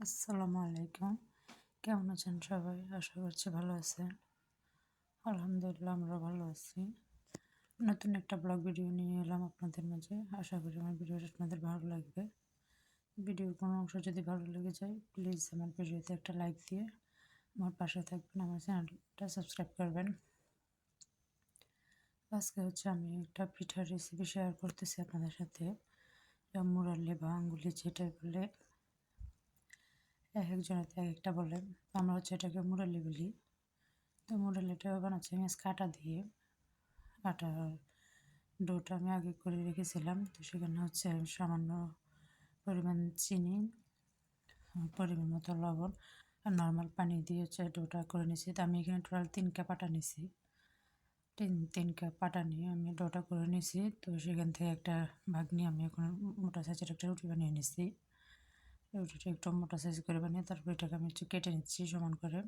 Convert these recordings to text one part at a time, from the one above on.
আসসালামু আলাইকুম। কেমন আছেন সবাই? আশা করছি ভালো আছেন। আলহামদুলিল্লাহ আমরা ভালো আছি। নতুন একটা ব্লগ ভিডিও নিয়ে এলাম আপনাদের মাঝে। আশা করি আমার ভিডিওটা আপনাদের ভালো লাগবে। ভিডিওর কোনো অংশ যদি ভালো লেগে যায় প্লিজ আমার ভিডিওতে একটা লাইক দিয়ে আমার পাশে থাকবেন, আমার চ্যানেলটা সাবস্ক্রাইব করবেন। আজকে আমি একটা পিঠার রেসিপি শেয়ার করতেছি আপনাদের সাথে। মুরাল্লি বা আঙ্গুলি যেটা বলে, এক একজনেতে এক একটা বলে। আমরা এটাকে মুরাল্লি বলি। তো মুরাল্লিটা বানাচ্ছি আমি আজকে আটা দিয়ে। আটার ডোটা আমি আগে করে রেখেছিলাম, তো সেখানে সামান্য পরিমাণ চিনি, পরিমাণ মতো লবণ আর নর্মাল পানি দিয়ে ডোটা করে নিয়েছি। তো আমি এখানে টোটাল 3 কাপ আটা নিয়েছি। তিন কাপ আটা নিয়ে আমি ডোটা করে নিয়েছি। তো সেখান থেকে একটা ভাগ নিয়ে আমি এখন মোটা সাইজের একটা রুটি বানিয়ে নিয়েছি। রুটিটা একটু মোটা সাইজ করে বানিয়ে তারপর এটাকে আমি একটু কেটে নিচ্ছি সমান করে।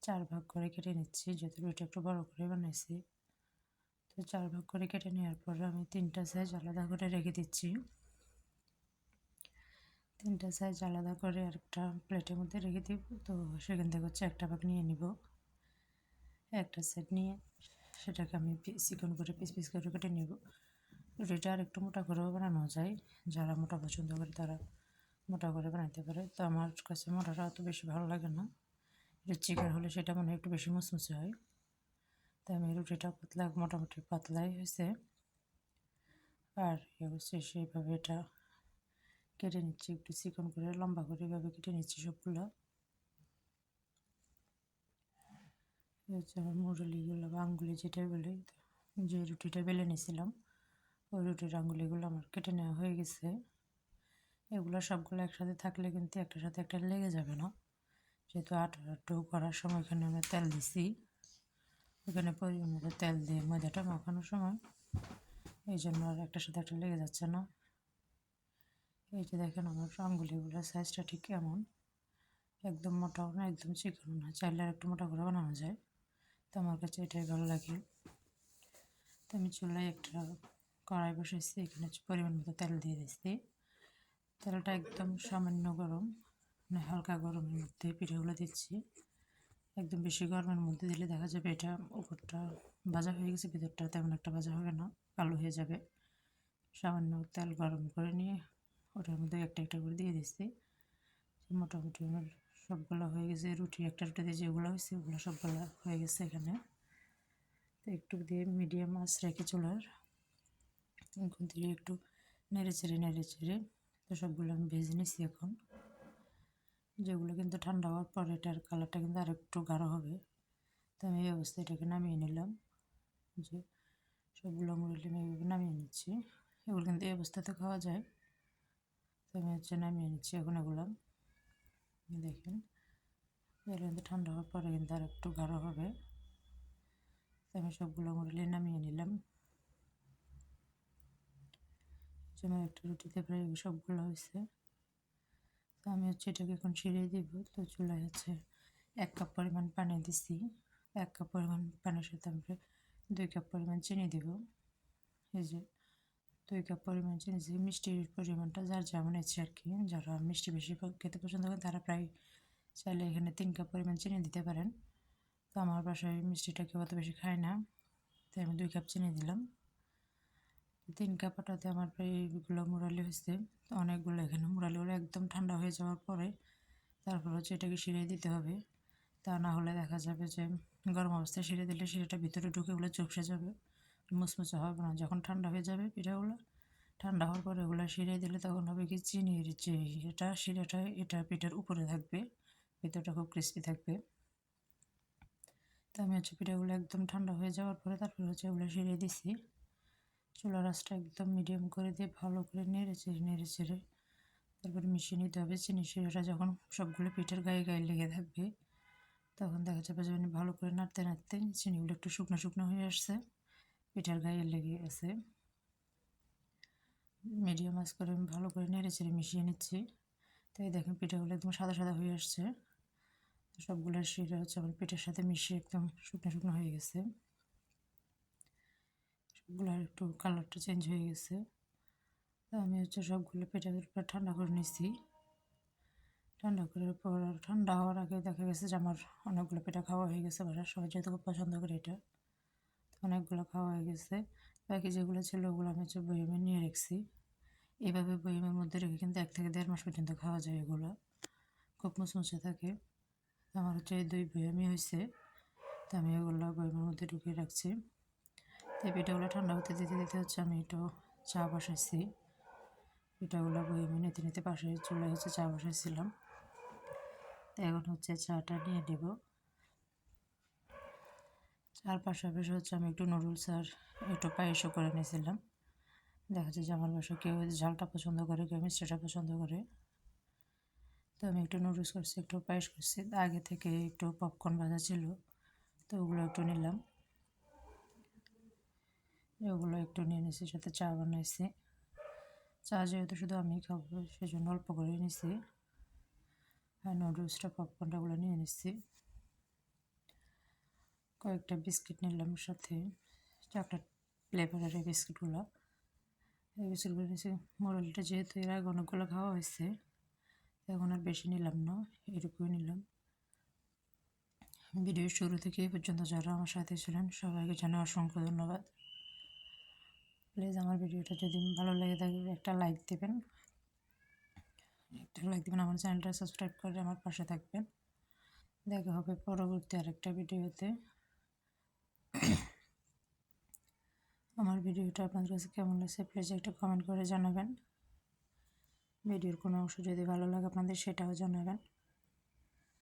4 ভাগ করে কেটে নিচ্ছি, যেহেতু রুটিটা একটু বড় করে বানাইছি। তো 4 ভাগ করে কেটে নেওয়ার পরে আমি 3টা সাইজ আলাদা করে রেখে দিচ্ছি। 3টা সাইজ আলাদা করে আরেকটা প্লেটের মধ্যে রেখে দিব। তো সেখান থেকে একটা ভাগ নিয়ে নিব। একটা সেট নিয়ে সেটাকে আমি চিকন করে পিস পিস করে কেটে নেব। রুটিটা আর একটু মোটা করেও বানানো যায়, যারা মোটা পছন্দ করে তারা মোটা করে বানাইতে পারে। তো আমার কাছে মোটাটা অত বেশি ভালো লাগে না, একটু চিকন হলে সেটা মনে হয় একটু বেশি মুচমুচে হয়। তো আমি রুটিটা মোটামুটি পাতলাই হয়েছে। আর সেইভাবে এটা কেটে নিচ্ছি, একটু চিকন করে লম্বা করে এভাবে কেটে নিচ্ছি সবগুলো। আমার মুরলিগুলো বা আঙ্গুলি যেটা বলে, যে রুটিটা বেলে নিয়েছিলাম ওই রুটির আঙ্গুলিগুলো আমার কেটে নেওয়া হয়ে গেছে। এগুলো সবগুলো একসাথে থাকলে কিন্তু একটার সাথে একটা লেগে যাবে না, যেহেতু আটা করার সময় এখানে আমরা তেল দিছি। ওখানে পরিমাণ মতো তেল দিয়ে ময়দাটা মাখানোর সময় এই জন্য আর একটার সাথে একটা লেগে যাচ্ছে না। এই যে দেখেন আমার আঙ্গুলিগুলোর সাইজটা ঠিক কেমন, একদম মোটাও না একদম চিকন না, চাইলে আর একটু মোটা করে বানানো যায়। তো আমার কাছে এটাই ভালো লাগে। তো আমি চুলায় একটা কড়াই বসাইছি, এখানে পরিমাণ মতো তেল দিয়ে দিচ্ছি। তেলটা একদম সামান্য গরম, মানে হালকা গরমের মধ্যে পিঠাগুলো দিচ্ছি। একদম বেশি গরমের মধ্যে দিলে দেখা যাবে এটা উপরটা ভাজা হয়ে গেছে, ভিতরটা তেমন একটা ভাজা হবে না, কালো হয়ে যাবে। সামান্য তেল গরম করে নিয়ে ওটার মধ্যে একটা একটা করে দিয়ে দিচ্ছি। মোটামুটি আমার সবগুলো হয়ে গেছে। রুটি একটা রুটিতে যেগুলো হয়েছে ওগুলো সবগুলো হয়ে গেছে এখানে। তো একটু দিয়ে মিডিয়াম আঁচ রেখে চুলার দিয়ে একটু নেড়ে চেড়ে তো সবগুলো আমি ভেজে নিছি। এখন যেগুলো কিন্তু ঠান্ডা হওয়ার পর এটার কালারটা কিন্তু আর একটু গাঢ় হবে। তো আমি এই অবস্থায় এটাকে নামিয়ে নিলাম। যে সবগুলো মুরগি আমি এইভাবে নামিয়ে নিচ্ছি। এগুলো কিন্তু এই অবস্থাতে খাওয়া যায়। তো আমি নামিয়ে নিচ্ছি এখন এগুলো। দেখেন এগুলো কিন্তু ঠান্ডা হওয়ার পরে কিন্তু আর একটু গাঢ় হবে। তো আমি সবগুলো মুরগি নামিয়ে নিলাম। আমার একটা রুটিতে প্রায় সবগুলো হয়েছে। তো আমি এটাকে এখন ছিঁড়িয়ে দিব। তো চুলায় 1 কাপ পরিমাণ পানি দিছি। 1 কাপ পরিমাণ পানির সাথে আমরা 2 কাপ পরিমাণ চিনি দেব। এই যে 2 কাপ পরিমাণ চিনি দিয়েছি। মিষ্টির পরিমাণটা যার যেমন ইচ্ছে আর কি, যারা মিষ্টি বেশি খেতে পছন্দ করেন তারা প্রায় চাইলে এখানে 3 কাপ পরিমাণ চিনি দিতে পারেন। তো আমার বাসায় মিষ্টিটা কেউ অত বেশি খায় না, তাই আমি 2 কাপ চিনি দিলাম। 3 কাপ আটাতে আমার প্রায় এইগুলো মুরালি হয়েছে। অনেকগুলো এখানে মুরালিগুলো একদম ঠান্ডা হয়ে যাওয়ার পরে তারপর এটাকে ছিঁড়িয়ে দিতে হবে। তা না হলে দেখা যাবে যে গরম অবস্থায় ছিঁড়ে দিলে সেটা ভিতরে ঢুকে ওগুলো চুপসে যাবে, মুচমুচে হবে না। যখন ঠান্ডা হয়ে যাবে পিঠাগুলো, ঠান্ডা হওয়ার পরে ওগুলো ছিঁড়ে দিলে তখন হবে কি চিনির যে শিরাটা এটা পিঠার উপরে থাকবে, ভিতরটা খুব ক্রিস্পি থাকবে। তো আমি পিঠাগুলো একদম ঠান্ডা হয়ে যাওয়ার পরে তারপর ওগুলো ছিঁড়ে দিছি। চুলার আঁচটা একদম মিডিয়াম করে দিয়ে ভালো করে নেড়ে চেড়ে তারপরে মিশিয়ে নিতে হবে। চিনি শিরাটা যখন সবগুলো পিঠার গায়ে গায়ে লেগে থাকবে তখন দেখা যাবে যে ভালো করে নাড়তে নাড়তে চিনিগুলো একটু শুকনো শুকনো হয়ে আসছে, পিঠার গায়ে লেগে গেছে। মিডিয়াম আঁচ করে আমি ভালো করে নেড়ে চেড়ে মিশিয়ে নিচ্ছি। তাই দেখেন পিঠাগুলো একদম সাদা সাদা হয়ে আসছে। সবগুলো শিরা আমার পিঠার সাথে মিশিয়ে একদম শুকনো শুকনো হয়ে গেছে। সবগুলো একটু কালারটা চেঞ্জ হয়ে গেছে। তো আমি সবগুলো পিঠাগুলো ঠান্ডা করে নিচ্ছি। ঠান্ডা করে পর ঠান্ডা হওয়ার আগে দেখা গেছে যে আমার অনেকগুলো পিঠা খাওয়া হয়ে গেছে, বাসার সবাই যেহেতু খুব পছন্দ করে এটা, অনেকগুলো খাওয়া হয়ে গেছে। বাকি যেগুলো ছিল ওগুলো আমি হচ্ছে বয়মে নিয়ে রেখেছি। এইভাবে বয়মের মধ্যে রেখে কিন্তু 1 থেকে 1.5 মাস পর্যন্ত খাওয়া যায়, এগুলো খুব মুচমুচে থাকে। আমার হচ্ছে 2 বয়মই হয়েছে, তো আমি এগুলো বয়মের মধ্যে ঢুকিয়ে রাখছি। তো এই পিঠাগুলো ঠান্ডা হতে দিতে দিতে হচ্ছে আমি একটু চা বসাইছি। পিঠাগুলো বয়মে নিতে নিতে পাশে চলে হচ্ছে চা বসাইছিলাম। তো এখন হচ্ছে চাটা নিয়ে নেব। চার পাশাপাশি হচ্ছে আমি একটু নুডলস আর একটু পায়েসও করে নিয়েছিলাম। দেখা যায় যে আমার বাসায় কেউ ঝালটা পছন্দ করে, কেউ মিষ্টিটা পছন্দ করে। তো আমি একটু নুডলস করছি, একটু পায়েস করছি। আগে থেকে একটু পপকর্ন ভাজা ছিল, তো ওগুলো একটু নিলাম। ওগুলো একটু নিয়ে নিয়েছি, সাথে চা বানাইছি। চা যেহেতু শুধু আমি খাবো সেজন্য অল্প করে নিয়েছি। আর নুডলসটা পপকর্নটাগুলো নিয়ে নিচ্ছি। কয়েকটা বিস্কিট নিলাম, সাথে চকলেট ফ্লেভারের এই বিস্কিটগুলো। এই বিস্কিটগুলো নিয়েছি। মোরালটা যেহেতু এর আগে অনেকগুলো খাওয়া হয়েছে, এখন আর বেশি নিলাম না, এটুকুই নিলাম। ভিডিওর শুরু থেকে এই পর্যন্ত যারা আমার সাথে ছিলেন সবাইকে জানাই অসংখ্য ধন্যবাদ। প্লিজ আমার ভিডিওটা যদি ভালো লেগে থাকে একটা লাইক দেবেন, আমার চ্যানেলটা সাবস্ক্রাইব করে আমার পাশে থাকবেন। দেখা হবে পরবর্তী আরেকটা ভিডিওতে। আমার ভিডিওটা আপনাদের কাছে কেমন লাগছে প্লিজ একটা কমেন্ট করে জানাবেন। ভিডিওর কোনো অংশ যদি ভালো লাগে আপনাদের সেটাও জানাবেন।